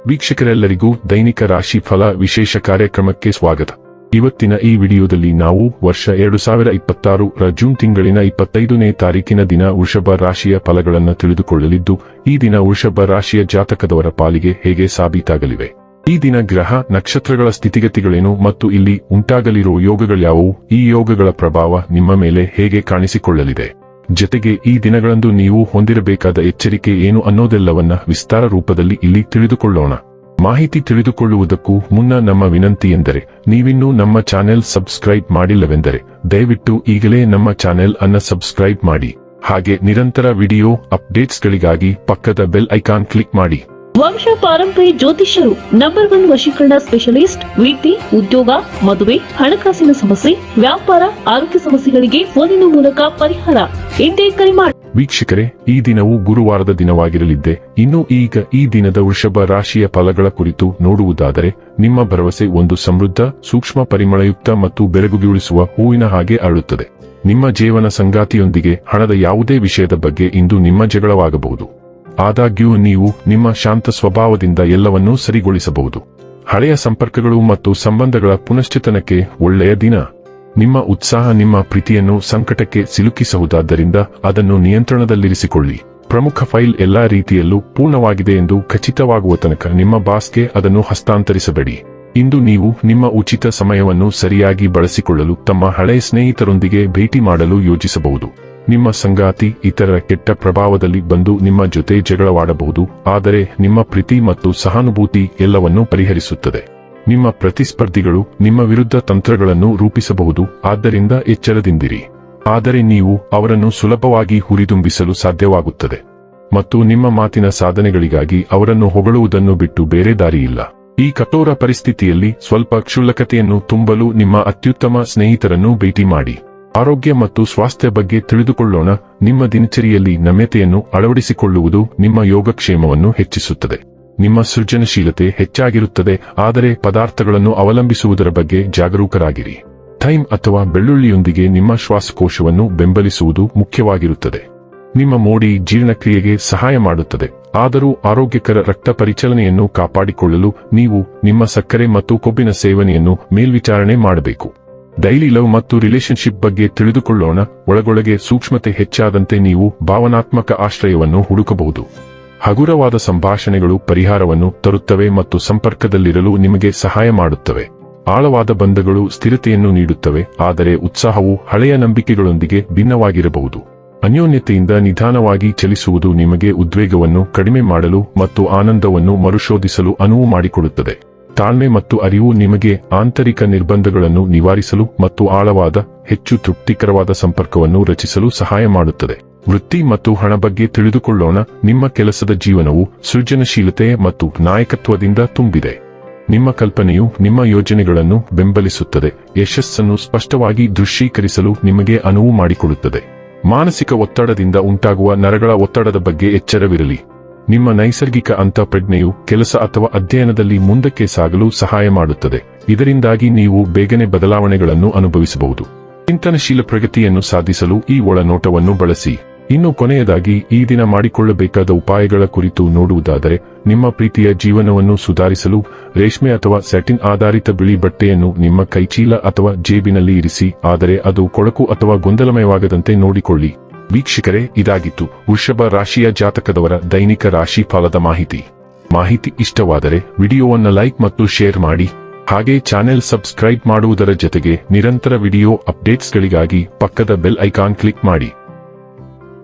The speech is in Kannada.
ವೀಕ್ಷಕರೆಲ್ಲರಿಗೂ ದೈನಿಕ ರಾಶಿ ಫಲ ವಿಶೇಷ ಕಾರ್ಯಕ್ರಮಕ್ಕೆ ಸ್ವಾಗತ. ಇವತ್ತಿನ ಈ ವಿಡಿಯೋದಲ್ಲಿ ನಾವು ವರ್ಷ 2026 ಜೂನ್ ತಿಂಗಳಿನ 25ನೇ ತಾರೀಕಿನ ದಿನ ವೃಷಭ ರಾಶಿಯ ಫಲಗಳನ್ನು ತಿಳಿದುಕೊಳ್ಳಲಿದ್ದು, ಈ ದಿನ ವೃಷಭ ರಾಶಿಯ ಜಾತಕದವರ ಪಾಲಿಗೆ ಹೇಗೆ ಸಾಬೀತಾಗಲಿವೆ, ಈ ದಿನ ಗ್ರಹ ನಕ್ಷತ್ರಗಳ ಸ್ಥಿತಿಗತಿಗಳೇನು ಮತ್ತು ಇಲ್ಲಿ ಉಂಟಾಗಲಿರುವ ಯೋಗಗಳ್ಯಾವುವು, ಈ ಯೋಗಗಳ ಪ್ರಭಾವ ನಿಮ್ಮ ಮೇಲೆ ಹೇಗೆ ಕಾಣಿಸಿಕೊಳ್ಳಲಿದೆ, ಜತೆಗೆ ಈ ದಿನಗಳಂದು ನೀವು ಹೊಂದಿರಬೇಕಾದ ಎಚ್ಚರಿಕೆ ಏನು ಅನ್ನೋದೆಲ್ಲವನ್ನ ವಿಸ್ತಾರ ರೂಪದಲ್ಲಿ ಇಲ್ಲಿ ತಿಳಿದುಕೊಳ್ಳೋಣ. ಮಾಹಿತಿ ತಿಳಿದುಕೊಳ್ಳುವುದಕ್ಕೂ ಮುನ್ನ ನಮ್ಮ ವಿನಂತಿ ಎಂದರೆ, ನೀವಿನ್ನೂ ನಮ್ಮ ಚಾನೆಲ್ ಸಬ್ಸ್ಕ್ರೈಬ್ ಮಾಡಿಲ್ಲವೆಂದರೆ ದಯವಿಟ್ಟು ಈಗಲೇ ನಮ್ಮ ಚಾನೆಲ್ ಅನ್ನು ಸಬ್ಸ್ಕ್ರೈಬ್ ಮಾಡಿ. ಹಾಗೆ ನಿರಂತರ ವಿಡಿಯೋ ಅಪ್ಡೇಟ್ಸ್ಗಳಿಗಾಗಿ ಪಕ್ಕದ ಬೆಲ್ ಐಕಾನ್ ಕ್ಲಿಕ್ ಮಾಡಿ. ವಂಶ ಪಾರಂಪರ್ಯ ಜ್ಯೋತಿಷ್ಯರು ನಂಬರ್ 1 ವಶೀಕರಣ ಸ್ಪೆಷಲಿಸ್ಟ್. ವಿದ್ಯೆ, ಉದ್ಯೋಗ, ಮದುವೆ, ಹಣಕಾಸಿನ ಸಮಸ್ಯೆ, ವ್ಯಾಪಾರ, ಆರೋಗ್ಯ ಸಮಸ್ಯೆಗಳಿಗೆ ಫೋನಿನ ಮೂಲಕ ಪರಿಹಾರ. ಇಂದೇ ಕರೆ ಮಾಡಿ. ವೀಕ್ಷಕರೇ, ಈ ದಿನವು ಗುರುವಾರದ ದಿನವಾಗಿರಲಿದ್ದೆ. ಇನ್ನು ಈಗ ಈ ದಿನದ ವೃಷಭ ರಾಶಿಯ ಫಲಗಳ ಕುರಿತು ನೋಡುವುದಾದರೆ, ನಿಮ್ಮ ಭರವಸೆ ಒಂದು ಸಮೃದ್ಧ, ಸೂಕ್ಷ್ಮ, ಪರಿಮಳಯುಕ್ತ ಮತ್ತು ಬೆರಗುಗೊಳಿಸುವ ಹೂವಿನ ಹಾಗೆ ಅರಳುತ್ತದೆ. ನಿಮ್ಮ ಜೀವನ ಸಂಗಾತಿಯೊಂದಿಗೆ ಹಣದ ಯಾವುದೇ ವಿಷಯದ ಬಗ್ಗೆ ಇಂದು ನಿಮ್ಮ ಜಗಳವಾಗಬಹುದು. ಆದಾಗ್ಯೂ ನೀವು ನಿಮ್ಮ ಶಾಂತ ಸ್ವಭಾವದಿಂದ ಎಲ್ಲವನ್ನೂ ಸರಿಗೊಳಿಸಬಹುದು. ಹಳೆಯ ಸಂಪರ್ಕಗಳು ಮತ್ತು ಸಂಬಂಧಗಳ ಪುನಶ್ಚೇತನಕ್ಕೆ ಒಳ್ಳೆಯ ದಿನ. ನಿಮ್ಮ ಉತ್ಸಾಹ ನಿಮ್ಮ ಪ್ರೀತಿಯನ್ನು ಸಂಕಟಕ್ಕೆ ಸಿಲುಕಿಸಬಹುದಾದ್ದರಿಂದ ಅದನ್ನು ನಿಯಂತ್ರಣದಲ್ಲಿರಿಸಿಕೊಳ್ಳಿ. ಪ್ರಮುಖ ಫೈಲ್ ಎಲ್ಲಾ ರೀತಿಯಲ್ಲೂ ಪೂರ್ಣವಾಗಿದೆ ಎಂದು ಖಚಿತವಾಗುವ ತನಕ ನಿಮ್ಮ ಬಾಸ್ಗೆ ಅದನ್ನು ಹಸ್ತಾಂತರಿಸಬೇಡಿ. ಇಂದು ನೀವು ನಿಮ್ಮ ಉಚಿತ ಸಮಯವನ್ನು ಸರಿಯಾಗಿ ಬಳಸಿಕೊಳ್ಳಲು ತಮ್ಮ ಹಳೆಯ ಸ್ನೇಹಿತರೊಂದಿಗೆ ಭೇಟಿ ಮಾಡಲು ಯೋಜಿಸಬಹುದು. ನಿಮ್ಮ ಸಂಗಾತಿ ಇತರರ ಕೆಟ್ಟ ಪ್ರಭಾವದಲ್ಲಿ ಬಂದು ನಿಮ್ಮ ಜೊತೆ ಜಗಳವಾಡಬಹುದು, ಆದರೆ ನಿಮ್ಮ ಪ್ರೀತಿ ಮತ್ತು ಸಹಾನುಭೂತಿ ಎಲ್ಲವನ್ನೂ ಪರಿಹರಿಸುತ್ತದೆ. ನಿಮ್ಮ ಪ್ರತಿಸ್ಪರ್ಧಿಗಳು ನಿಮ್ಮ ವಿರುದ್ಧ ತಂತ್ರಗಳನ್ನು ರೂಪಿಸಬಹುದು, ಆದ್ದರಿಂದ ಎಚ್ಚರದಿಂದಿರಿ. ಆದರೆ ನೀವು ಅವರನ್ನು ಸುಲಭವಾಗಿ ಹುರಿದುಂಬಿಸಲು ಸಾಧ್ಯವಾಗುತ್ತದೆ ಮತ್ತು ನಿಮ್ಮ ಮಾತಿನ ಸಾಧನೆಗಳಿಗಾಗಿ ಅವರನ್ನು ಹೊಗಳುವುದನ್ನು ಬಿಟ್ಟು ಬೇರೆ ದಾರಿಯಿಲ್ಲ. ಈ ಕಠೋರ ಪರಿಸ್ಥಿತಿಯಲ್ಲಿ ಸ್ವಲ್ಪ ಕ್ಷುಲ್ಲಕತೆಯನ್ನು ತುಂಬಲು ನಿಮ್ಮ ಅತ್ಯುತ್ತಮ ಸ್ನೇಹಿತರನ್ನು ಭೇಟಿ ಮಾಡಿ. ಆರೋಗ್ಯ ಮತ್ತು ಸ್ವಾಸ್ಥ್ಯ ಬಗ್ಗೆ ತಿಳಿದುಕೊಳ್ಳೋಣ. ನಿಮ್ಮ ದಿನಚರಿಯಲ್ಲಿ ನಮ್ಯತೆಯನ್ನು ಅಳವಡಿಸಿಕೊಳ್ಳುವುದು ನಿಮ್ಮ ಯೋಗಕ್ಷೇಮವನ್ನು ಹೆಚ್ಚಿಸುತ್ತದೆ. ನಿಮ್ಮ ಸೃಜನಶೀಲತೆ ಹೆಚ್ಚಾಗಿರುತ್ತದೆ, ಆದರೆ ಪದಾರ್ಥಗಳನ್ನು ಅವಲಂಬಿಸುವುದರ ಬಗ್ಗೆ ಜಾಗರೂಕರಾಗಿರಿ. ಥೈಮ್ ಅಥವಾ ಬೆಳ್ಳುಳ್ಳಿಯೊಂದಿಗೆ ನಿಮ್ಮ ಶ್ವಾಸಕೋಶವನ್ನು ಬೆಂಬಲಿಸುವುದು ಮುಖ್ಯವಾಗಿರುತ್ತದೆ. ನಿಮ್ಮ ಮೋಡಿ ಜೀರ್ಣಕ್ರಿಯೆಗೆ ಸಹಾಯ ಮಾಡುತ್ತದೆ, ಆದರೂ ಆರೋಗ್ಯಕರ ರಕ್ತ ಪರಿಚಲನೆಯನ್ನು ಕಾಪಾಡಿಕೊಳ್ಳಲು ನೀವು ನಿಮ್ಮ ಸಕ್ಕರೆ ಮತ್ತು ಕೊಬ್ಬಿನ ಸೇವನೆಯನ್ನು ಮೇಲ್ವಿಚಾರಣೆ ಮಾಡಬೇಕು. ಡೈಲಿ ಲವ್ ಮತ್ತು ರಿಲೇಶನ್ಶಿಪ್ ಬಗ್ಗೆ ತಿಳಿದುಕೊಳ್ಳೋಣ. ಒಳಗೊಳಗೆ ಸೂಕ್ಷ್ಮತೆ ಹೆಚ್ಚಾದಂತೆ ನೀವು ಭಾವನಾತ್ಮಕ ಆಶ್ರಯವನ್ನು ಹುಡುಕಬಹುದು. ಹಗುರವಾದ ಸಂಭಾಷಣೆಗಳು ಪರಿಹಾರವನ್ನು ತರುತ್ತವೆ ಮತ್ತು ಸಂಪರ್ಕದಲ್ಲಿರಲು ನಿಮಗೆ ಸಹಾಯ ಮಾಡುತ್ತವೆ. ಆಳವಾದ ಬಂಧಗಳು ಸ್ಥಿರತೆಯನ್ನು ನೀಡುತ್ತವೆ, ಆದರೆ ಉತ್ಸಾಹವು ಹಳೆಯ ನಂಬಿಕೆಗಳೊಂದಿಗೆ ಭಿನ್ನವಾಗಿರಬಹುದು. ಅನ್ಯೋನ್ಯತೆಯಿಂದ ನಿಧಾನವಾಗಿ ಚಲಿಸುವುದು ನಿಮಗೆ ಉದ್ವೇಗವನ್ನು ಕಡಿಮೆ ಮಾಡಲು ಮತ್ತು ಆನಂದವನ್ನು ಮರುಶೋಧಿಸಲು ಅನುವು ಮಾಡಿಕೊಡುತ್ತದೆ. ತಾಳ್ಮೆ ಮತ್ತು ಅರಿವು ನಿಮಗೆ ಆಂತರಿಕ ನಿರ್ಬಂಧಗಳನ್ನು ನಿವಾರಿಸಲು ಮತ್ತು ಆಳವಾದ, ಹೆಚ್ಚು ತೃಪ್ತಿಕರವಾದ ಸಂಪರ್ಕವನ್ನು ರಚಿಸಲು ಸಹಾಯ ಮಾಡುತ್ತದೆ. ವೃತ್ತಿ ಮತ್ತು ಹಣ ಬಗ್ಗೆ ತಿಳಿದುಕೊಳ್ಳೋಣ. ನಿಮ್ಮ ಕೆಲಸದ ಜೀವನವು ಸೃಜನಶೀಲತೆ ಮತ್ತು ನಾಯಕತ್ವದಿಂದ ತುಂಬಿದೆ. ನಿಮ್ಮ ಕಲ್ಪನೆಯು ನಿಮ್ಮ ಯೋಜನೆಗಳನ್ನು ಬೆಂಬಲಿಸುತ್ತದೆ, ಯಶಸ್ಸನ್ನು ಸ್ಪಷ್ಟವಾಗಿ ದೃಶ್ಯೀಕರಿಸಲು ನಿಮಗೆ ಅನುವು ಮಾಡಿಕೊಡುತ್ತದೆ. ಮಾನಸಿಕ ಒತ್ತಡದಿಂದ ಉಂಟಾಗುವ ನರಗಳ ಒತ್ತಡದ ಬಗ್ಗೆ ಎಚ್ಚರವಿರಲಿ. ನಿಮ್ಮ ನೈಸರ್ಗಿಕ ಅಂತಃಪ್ರಜ್ಞೆಯು ಕೆಲಸ ಅಥವಾ ಅಧ್ಯಯನದಲ್ಲಿ ಮುಂದಕ್ಕೆ ಸಾಗಲು ಸಹಾಯ ಮಾಡುತ್ತದೆ, ಇದರಿಂದಾಗಿ ನೀವು ಬೇಗನೆ ಬದಲಾವಣೆಗಳನ್ನು ಅನುಭವಿಸಬಹುದು. ಚಿಂತನಶೀಲ ಪ್ರಗತಿಯನ್ನು ಸಾಧಿಸಲು ಈ ಒಳನೋಟವನ್ನು ಬಳಸಿ. ಇನ್ನು ಕೊನೆಯದಾಗಿ ಈ ದಿನ ಮಾಡಿಕೊಳ್ಳಬೇಕಾದ ಉಪಾಯಗಳ ಕುರಿತು ನೋಡುವುದಾದರೆ, ನಿಮ್ಮ ಪ್ರೀತಿಯ ಜೀವನವನ್ನು ಸುಧಾರಿಸಲು ರೇಷ್ಮೆ ಅಥವಾ ಸ್ಯಾಟಿನ್ ಆಧಾರಿತ ಬಿಳಿ ಬಟ್ಟೆಯನ್ನು ನಿಮ್ಮ ಕೈಚೀಲ ಅಥವಾ ಜೇಬಿನಲ್ಲಿ ಇರಿಸಿ, ಆದರೆ ಅದು ಕೊಳಕು ಅಥವಾ ಗೊಂದಲಮಯವಾಗದಂತೆ ನೋಡಿಕೊಳ್ಳಿ. ವೀಕ್ಷಕರೇ, ಇದಾಗಿತ್ತು ವೃಷಭ ರಾಶಿಯ ಜಾತಕದವರ ದೈನಿಕ ರಾಶಿ ಫಲದ ಮಾಹಿತಿ ಇಷ್ಟವಾದರೆ ವಿಡಿಯೋವನ್ನು ಲೈಕ್ ಮತ್ತು ಶೇರ್ ಮಾಡಿ. ಹಾಗೆ ಚಾನೆಲ್ ಸಬ್ಸ್ಕ್ರೈಬ್ ಮಾಡುವುದರ ಜೊತೆಗೆ ನಿರಂತರ ವಿಡಿಯೋ ಅಪ್ಡೇಟ್ಸ್ಗಳಿಗಾಗಿ ಪಕ್ಕದ ಬೆಲ್ ಐಕಾನ್ ಕ್ಲಿಕ್ ಮಾಡಿ.